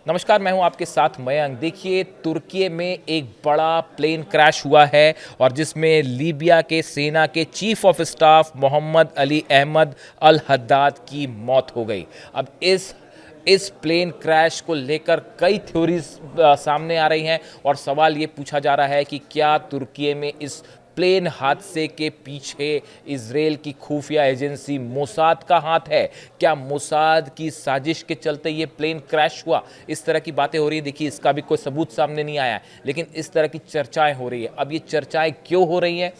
नमस्कार, मैं हूं आपके साथ मयंक। देखिए, तुर्की में एक बड़ा प्लेन क्रैश हुआ है और जिसमें लीबिया के सेना के chief of staff Mohammed Ali Ahmed al Haddad की मौत हो गई। अब इस प्लेन क्रैश को लेकर कई थ्योरीज सामने आ रही हैं और सवाल ये पूछा जा रहा है कि क्या तुर्की में इस प्लेन हादसे के पीछे इजराइल की खुफिया एजेंसी मोसाद का हाथ है? क्या मोसाद की साजिश के चलते ये प्लेन क्रैश हुआ? इस तरह की बातें हो रही है। देखिए, इसका भी कोई सबूत सामने नहीं आया है, लेकिन इस तरह की चर्चाएं हो रही है। अब ये चर्चाएं क्यों हो रही हैं,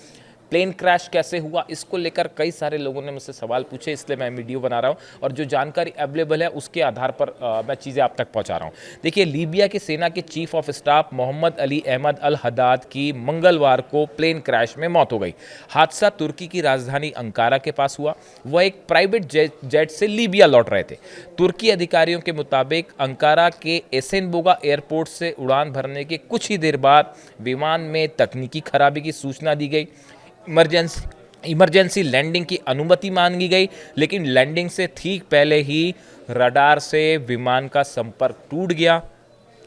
प्लेन क्रैश कैसे हुआ, इसको लेकर कई सारे लोगों ने मुझसे सवाल पूछे, इसलिए मैं वीडियो बना रहा हूं और जो जानकारी अवेलेबल है उसके आधार पर मैं चीज़ें आप तक पहुंचा रहा हूं। देखिए, लीबिया की सेना के chief of staff Mohammed Ali Ahmed al Haddad की मंगलवार को प्लेन क्रैश में मौत हो गई। हादसा तुर्की की राजधानी अंकारा के पास हुआ। वह एक प्राइवेट जेट से लीबिया लौट रहे थे। तुर्की अधिकारियों के मुताबिक अंकारा के एसेनबोगा एयरपोर्ट से उड़ान भरने के कुछ ही देर बाद विमान में तकनीकी खराबी की सूचना दी गई। इमरजेंसी लैंडिंग की अनुमति मांगी गई, लेकिन लैंडिंग से ठीक पहले ही रडार से विमान का संपर्क टूट गया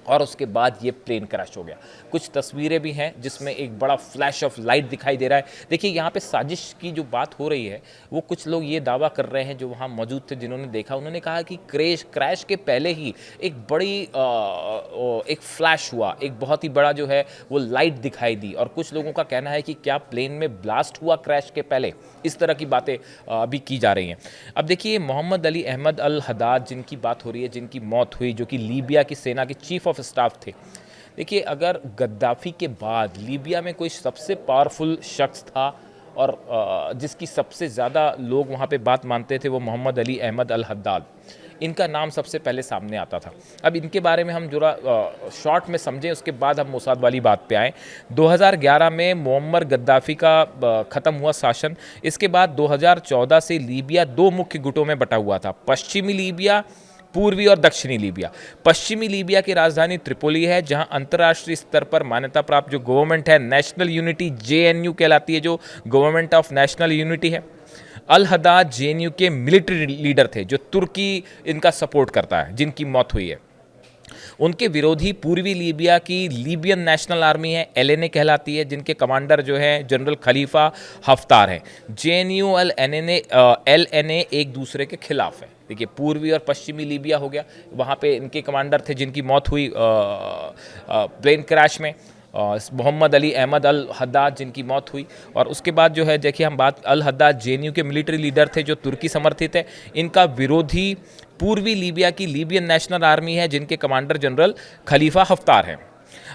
और उसके बाद ये प्लेन क्रैश हो गया। कुछ तस्वीरें भी हैं जिसमें एक बड़ा फ्लैश ऑफ लाइट दिखाई दे रहा है। देखिए, यहाँ पे साजिश की जो बात हो रही है, वो कुछ लोग ये दावा कर रहे हैं जो वहाँ मौजूद थे, जिन्होंने देखा, उन्होंने कहा कि क्रैश के पहले ही एक बड़ी एक फ्लैश हुआ, एक बहुत ही बड़ा जो है वो लाइट दिखाई दी। और कुछ लोगों का कहना है कि क्या प्लेन में ब्लास्ट हुआ क्रैश के पहले? इस तरह की बातें अभी की जा रही हैं। अब देखिए, Mohammad Ali Ahmed al Haddad जिनकी बात हो रही है, जिनकी मौत हुई, जो कि लीबिया की सेना के चीफ ऑफ स्टाफ थे। देखिए, अगर गद्दाफी के बाद लीबिया में कोई सबसे पावरफुल शख्स था और जिसकी सबसे ज़्यादा लोग वहाँ पे बात मानते थे, वो Mohammad Ali Ahmed al Haddad, इनका नाम सबसे पहले सामने आता था। अब इनके बारे में हम जरा शॉर्ट में समझें, उसके बाद हम मोसाद वाली बात पे आएँ। 2011 में मुअम्मर गद्दाफी का ख़त्म हुआ शासन। इसके बाद 2014 से लीबिया दो मुख्य गुटों में बटा हुआ था, पश्चिमी लीबिया, पूर्वी और दक्षिणी लीबिया। पश्चिमी लीबिया की राजधानी त्रिपोली है, जहां अंतर्राष्ट्रीय स्तर पर मान्यता प्राप्त जो गवर्नमेंट है, नेशनल यूनिटी जेएनयू कहलाती है, जो गवर्नमेंट ऑफ नेशनल यूनिटी है। अल हद्दाद जेएनयू के मिलिट्री लीडर थे, जो तुर्की इनका सपोर्ट करता है, जिनकी मौत हुई है। उनके विरोधी पूर्वी लीबिया की लीबियन नेशनल आर्मी है, एलएनए कहलाती है, जिनके कमांडर जो है जनरल खलीफा हफ्तार हैं। जेएनयू और एलएनए एक दूसरे के खिलाफ है। देखिए, पूर्वी और पश्चिमी लीबिया हो गया, वहाँ पे इनके कमांडर थे जिनकी मौत हुई प्लेन क्रैश में, Mohammad Ali Ahmed al Haddad जिनकी मौत हुई। और उसके बाद जो है, देखिए, हम बात, अल हद्दाद जेएनयू के मिलिट्री लीडर थे जो तुर्की समर्थित है। इनका विरोधी पूर्वी लीबिया की लीबियन नेशनल आर्मी है, जिनके कमांडर जनरल खलीफा हफ्तार हैं।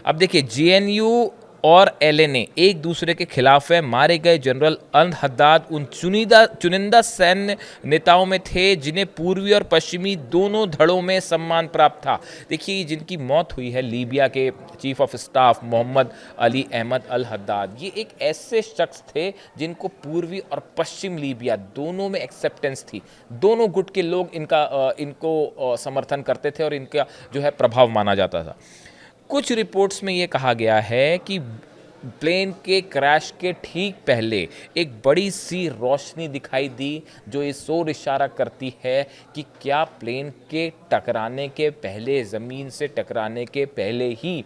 अब देखिए, जेएनयू और एलएनए एक दूसरे के खिलाफ है। मारे गए जनरल अल हद्दाद उन चुनिंदा सैन्य नेताओं में थे जिन्हें पूर्वी और पश्चिमी दोनों धड़ों में सम्मान प्राप्त था। देखिए, जिनकी मौत हुई है लीबिया के chief of staff Mohammed Ali Ahmed al Haddad, ये एक ऐसे शख्स थे जिनको पूर्वी और पश्चिम लीबिया दोनों में एक्सेप्टेंस थी। दोनों गुट के लोग इनको समर्थन करते थे और इनका जो है प्रभाव माना जाता था। कुछ रिपोर्ट्स में ये कहा गया है कि प्लेन के क्रैश के ठीक पहले एक बड़ी सी रोशनी दिखाई दी, जो इस ओर इशारा करती है कि क्या प्लेन के टकराने के पहले, ज़मीन से टकराने के पहले ही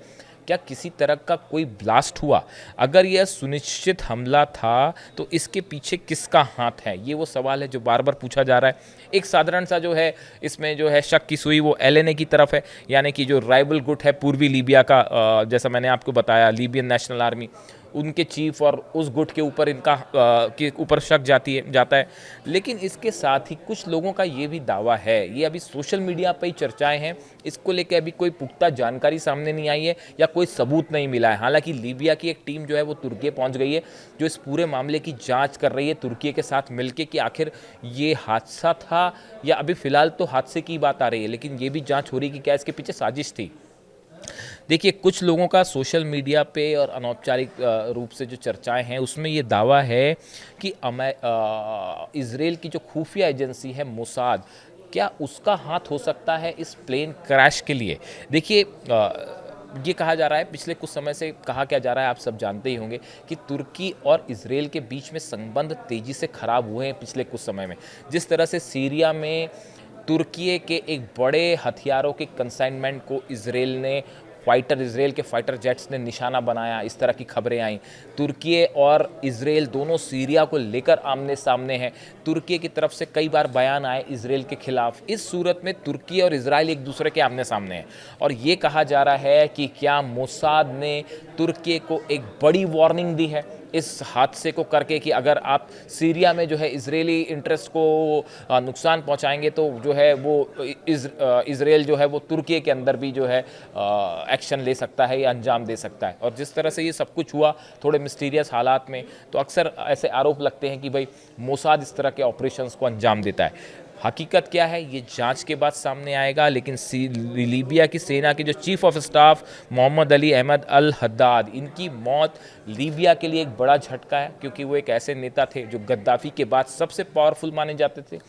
क्या किसी तरह का कोई ब्लास्ट हुआ? अगर यह सुनिश्चित हमला था तो इसके पीछे किसका हाथ है? ये वो सवाल है जो बार बार पूछा जा रहा है। एक साधारण सा जो है इसमें जो है शक की सुई वो एलएनए की तरफ है, यानी कि जो राइवल गुट है पूर्वी लीबिया का, जैसा मैंने आपको बताया, लीबियन नेशनल आर्मी, उनके चीफ और उस गुट के ऊपर इनका के ऊपर शक जाता है। लेकिन इसके साथ ही कुछ लोगों का ये भी दावा है, ये अभी सोशल मीडिया पर ही चर्चाएं हैं, इसको लेकर अभी कोई पुख्ता जानकारी सामने नहीं आई है या कोई सबूत नहीं मिला है। हालांकि लीबिया की एक टीम जो है वो तुर्की पहुंच गई है, जो इस पूरे मामले की जांच कर रही है तुर्की के साथ मिलकर कि आखिर ये हादसा था या अभी फिलहाल तो हादसे की बात आ रही है, लेकिन ये भी जांच हो रही है कि क्या इसके पीछे साजिश थी। देखिए, कुछ लोगों का सोशल मीडिया पे और अनौपचारिक रूप से जो चर्चाएं हैं, उसमें ये दावा है कि इजराइल की जो खुफिया एजेंसी है मोसाद, क्या उसका हाथ हो सकता है इस प्लेन क्रैश के लिए? देखिए, ये कहा जा रहा है, पिछले कुछ समय से कहा क्या जा रहा है, आप सब जानते ही होंगे कि तुर्की और इजराइल के बीच में संबंध तेज़ी से ख़राब हुए हैं पिछले कुछ समय में। जिस तरह से सीरिया में तुर्की के एक बड़े हथियारों के कंसाइनमेंट को इसराइल के फाइटर जेट्स ने निशाना बनाया, इस तरह की खबरें आई। तुर्की और इसराइल दोनों सीरिया को लेकर आमने सामने हैं। तुर्की की तरफ से कई बार बयान आए इसराइल के खिलाफ। इस सूरत में तुर्की और इसराइल एक दूसरे के आमने सामने हैं और ये कहा जा रहा है कि क्या मोसाद ने तुर्की को एक बड़ी वार्निंग दी है इस हादसे को करके कि अगर आप सीरिया में जो है इजरायली इंटरेस्ट को नुकसान पहुंचाएंगे तो जो है वो इसराइल जो है वो तुर्की के अंदर भी जो है एक्शन ले सकता है या अंजाम दे सकता है। और जिस तरह से ये सब कुछ हुआ थोड़े मिस्टीरियस हालात में, तो अक्सर ऐसे आरोप लगते हैं कि भाई मोसाद इस तरह के ऑपरेशंस को अंजाम देता है। हकीकत क्या है ये जांच के बाद सामने आएगा, लेकिन लीबिया की सेना के जो chief of staff Mohammed Ali Ahmed al Haddad, इनकी मौत लीबिया के लिए एक बड़ा झटका है, क्योंकि वो एक ऐसे नेता थे जो गद्दाफी के बाद सबसे पावरफुल माने जाते थे।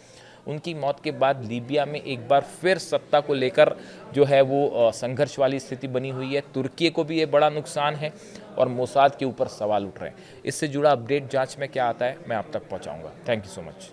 उनकी मौत के बाद लीबिया में एक बार फिर सत्ता को लेकर जो है वो संघर्ष वाली स्थिति बनी हुई है। तुर्की को भी ये बड़ा नुकसान है और मोसाद के ऊपर सवाल उठ रहे हैं। इससे जुड़ा अपडेट जांच में क्या आता है मैं आप तक पहुंचाऊंगा। Thank you so much.